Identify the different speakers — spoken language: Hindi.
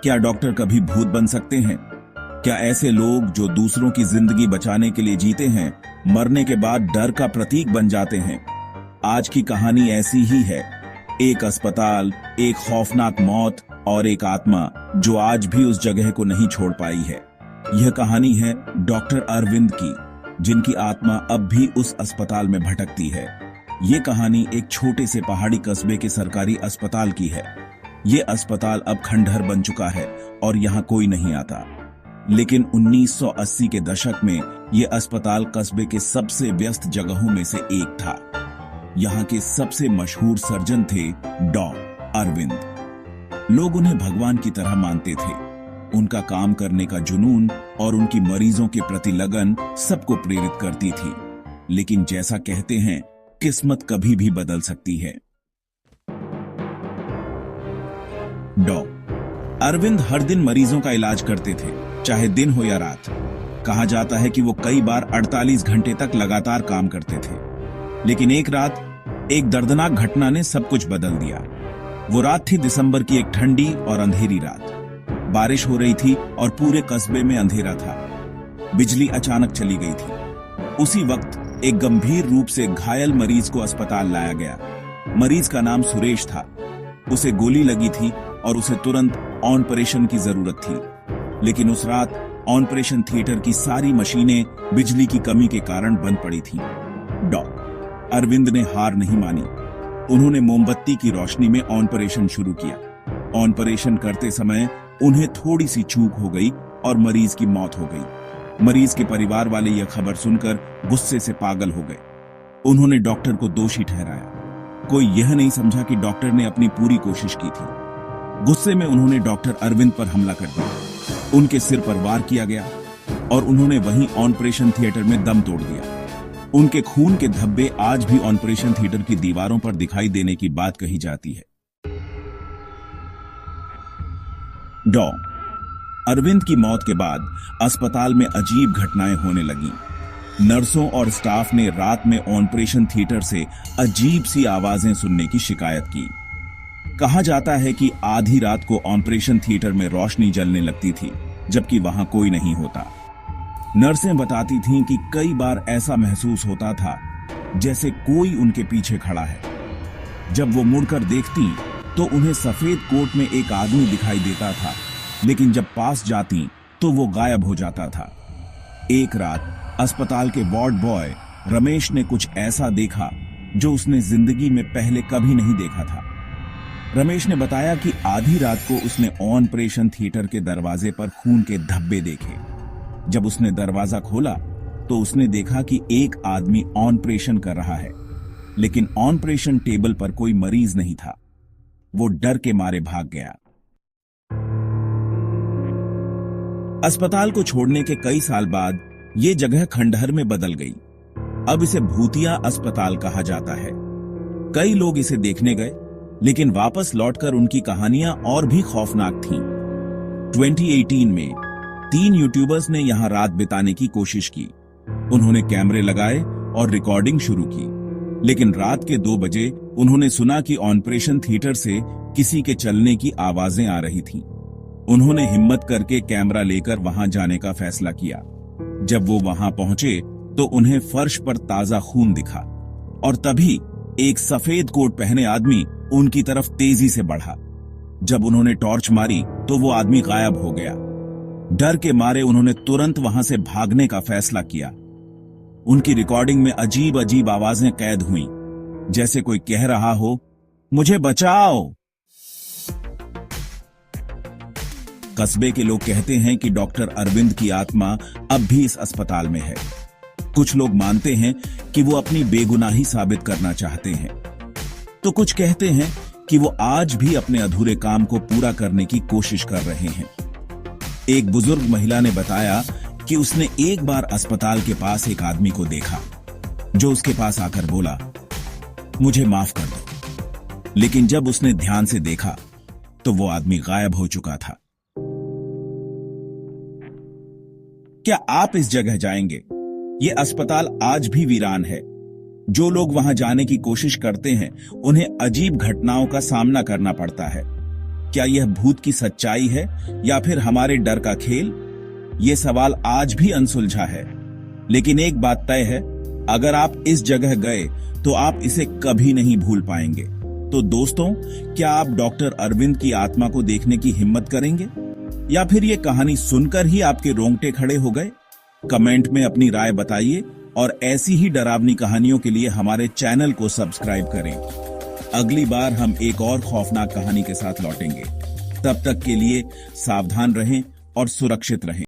Speaker 1: क्या डॉक्टर कभी भूत बन सकते हैं? क्या ऐसे लोग जो दूसरों की जिंदगी बचाने के लिए जीते हैं, मरने के बाद डर का प्रतीक बन जाते हैं? आज की कहानी ऐसी ही है। एक अस्पताल, एक खौफनाक मौत और एक आत्मा जो आज भी उस जगह को नहीं छोड़ पाई है। यह कहानी है डॉक्टर अरविंद की, जिनकी आत्मा अब भी उस अस्पताल में भटकती है। ये कहानी एक छोटे से पहाड़ी कस्बे के सरकारी अस्पताल की है। ये अस्पताल अब खंडहर बन चुका है और यहाँ कोई नहीं आता। लेकिन 1980 के दशक में ये अस्पताल कस्बे के सबसे व्यस्त जगहों में से एक था। यहाँ के सबसे मशहूर सर्जन थे डॉ. अरविंद। लोग उन्हें भगवान की तरह मानते थे। उनका काम करने का जुनून और उनकी मरीजों के प्रति लगन सबको प्रेरित करती थी। लेकिन जैसा कहते हैं, किस्मत कभी भी बदल सकती है। डॉ. अरविंद हर दिन मरीजों का इलाज करते थे, चाहे दिन हो या रात। कहा जाता है कि वो कई बार 48 घंटे तक लगातार काम करते थे। लेकिन एक रात एक दर्दनाक घटना ने सब कुछ बदल दिया। वो रात थी दिसंबर की एक ठंडी और अंधेरी रात। बारिश हो रही थी और पूरे कस्बे में अंधेरा था। बिजली अचानक चली गई थी। उसी वक्त एक गंभीर रूप से घायल मरीज को अस्पताल लाया गया। मरीज का नाम सुरेश था। उसे गोली लगी थी और उसे तुरंत ऑपरेशन की जरूरत थी। लेकिन उस रात ऑपरेशन थिएटर की सारी मशीनें बिजली की कमी के कारण बंद पड़ी थीं। डॉ. अरविंद ने हार नहीं मानी। उन्होंने मोमबत्ती की रोशनी में ऑपरेशन शुरू किया। ऑपरेशन करते समय उन्हें थोड़ी सी चूक हो गई और मरीज की मौत हो गई। मरीज के परिवार वाले यह खबर सुनकर गुस्से से पागल हो गए। उन्होंने डॉक्टर को दोषी ठहराया। कोई यह नहीं समझा कि डॉक्टर ने अपनी पूरी कोशिश की थी। गुस्से में उन्होंने डॉक्टर अरविंद पर हमला कर दिया। उनके सिर पर वार किया गया और उन्होंने वहीं ऑपरेशन थिएटर में दम तोड़ दिया। उनके खून के धब्बे आज भी ऑपरेशन थिएटर की दीवारों पर दिखाई देने की बात कही जाती है। डॉ. अरविंद की मौत के बाद अस्पताल में अजीब घटनाएं होने लगीं। नर्सों और स्टाफ ने रात में ऑपरेशन थिएटर से अजीब सी आवाजें सुनने की शिकायत की। कहा जाता है कि आधी रात को ऑपरेशन थिएटर में रोशनी जलने लगती थी, जबकि वहां कोई नहीं होता। नर्सें बताती थीं कि कई बार ऐसा महसूस होता था जैसे कोई उनके पीछे खड़ा है। जब वो मुड़कर देखती तो उन्हें सफेद कोट में एक आदमी दिखाई देता था, लेकिन जब पास जाती तो वो गायब हो जाता था। एक रात अस्पताल के वार्ड बॉय रमेश ने कुछ ऐसा देखा जो उसने जिंदगी में पहले कभी नहीं देखा था। रमेश ने बताया कि आधी रात को उसने ऑपरेशन थिएटर के दरवाजे पर खून के धब्बे देखे। जब उसने दरवाजा खोला तो उसने देखा कि एक आदमी ऑपरेशन कर रहा है, लेकिन ऑपरेशन टेबल पर कोई मरीज नहीं था। वो डर के मारे भाग गया। अस्पताल को छोड़ने के कई साल बाद ये जगह खंडहर में बदल गई। अब इसे भूतिया अस्पताल कहा जाता है। कई लोग इसे देखने गए, लेकिन वापस लौटकर उनकी कहानियां और भी खौफनाक थीं। 2018 में 3 यूट्यूबर्स ने यहां रात बिताने की कोशिश की। उन्होंने कैमरे लगाए और रिकॉर्डिंग शुरू की, लेकिन रात के 2 बजे उन्होंने सुना कि ऑपरेशन थिएटर से किसी के चलने की आवाजें आ रही थीं। उन्होंने हिम्मत करके कैमरा लेकर वहां जाने का फैसला किया। जब वो वहां पहुंचे तो उन्हें फर्श पर ताजा खून दिखा और तभी एक सफेद कोट पहने आदमी उनकी तरफ तेजी से बढ़ा। जब उन्होंने टॉर्च मारी तो वो आदमी गायब हो गया। डर के मारे उन्होंने तुरंत वहां से भागने का फैसला किया। उनकी रिकॉर्डिंग में अजीब अजीब आवाजें कैद हुईं, जैसे कोई कह रहा हो, मुझे बचाओ। कस्बे के लोग कहते हैं कि डॉक्टर अरविंद की आत्मा अब भी इस अस्पताल में है। कुछ लोग मानते हैं कि वो अपनी बेगुनाही साबित करना चाहते हैं, तो कुछ कहते हैं कि वो आज भी अपने अधूरे काम को पूरा करने की कोशिश कर रहे हैं। एक बुजुर्ग महिला ने बताया कि उसने एक बार अस्पताल के पास एक आदमी को देखा, जो उसके पास आकर बोला, मुझे माफ कर दो। लेकिन जब उसने ध्यान से देखा तो वो आदमी गायब हो चुका था। क्या आप इस जगह जाएंगे? ये अस्पताल आज भी वीरान है। जो लोग वहां जाने की कोशिश करते हैं, उन्हें अजीब घटनाओं का सामना करना पड़ता है। क्या यह भूत की सच्चाई है या फिर हमारे डर का खेल? ये सवाल आज भी अनसुलझा है। लेकिन एक बात तय है, अगर आप इस जगह गए तो आप इसे कभी नहीं भूल पाएंगे। तो दोस्तों, क्या आप डॉक्टर अरविंद की आत्मा को देखने की हिम्मत करेंगे या फिर ये कहानी सुनकर ही आपके रोंगटे खड़े हो गए? कमेंट में अपनी राय बताइए और ऐसी ही डरावनी कहानियों के लिए हमारे चैनल को सब्सक्राइब करें। अगली बार हम एक और खौफनाक कहानी के साथ लौटेंगे। तब तक के लिए सावधान रहें और सुरक्षित रहें।